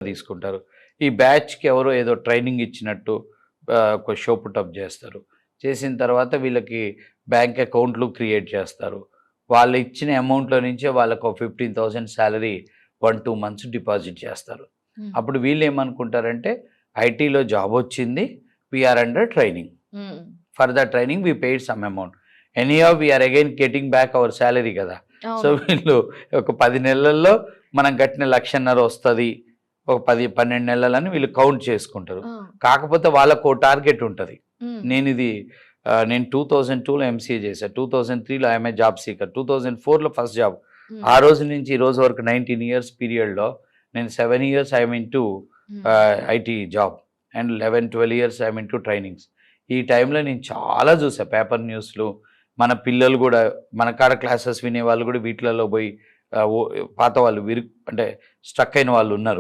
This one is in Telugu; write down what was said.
తీసుకుంటారు. ఈ బ్యాచ్‌కి ఎవరో ఏదో ట్రైనింగ్ ఇచ్చినట్టు ఒక షో పుటప్ చేస్తారు. చేసిన తర్వాత వీళ్ళకి బ్యాంక్ అకౌంట్‌లు క్రియేట్ చేస్తారు. వాళ్ళు ఇచ్చిన అమౌంట్‌లో నుంచే వాళ్ళకో 15,000 సాలరీ 1, 2 మంత్స్ డిపాజిట్ చేస్తారు. హ్మ్. అప్పుడు వీళ్ళేమనుకుంటారంటే ఐటీలో జాబ్ వచ్చింది. We are under training. Hmm. For the training we paid some amount. Anyhow we are again getting back our salary కదా! సో, అవును. వీళ్ళు ఒక 10 నెలల్లో మనం కట్టిన 1,50,000 వస్తది. ఒక 10, 12 నెలలని వీళ్ళు కౌంట్ చేసుకుంటారు. ఆ! కాకపోతే వాళ్ళకో టార్గెట్ ఉంటది. హ్మ్. నేను 2002లో ఎంసీఏ చేశా. 2003లో ఐయామ్ ఏ జాబ్ సీకర్. 2004లో ఫస్ట్ జాబ్. హ్మ్. ఆ రోజు నుంచి ఈ రోజు వరకు 19 ఇయర్స్ పీరియడ్‌లో నేను 7 ఇయర్స్ ఐయామ్ ఇంటూ హ్మ్. IT job and 11, 12 years I'm into trainings. ఈ టైంలో నేను చాలా చూసా పేపర్ న్యూస్‌లు. మన పిల్లలు గూడా మన కాడ క్లాసెస్ వినేవాళ్ళు గూడా వీటిలలో పోయి ఓ పాత వాళ్ళు అంటే స్ట్రక్ అయిన వాళ్ళున్నారు.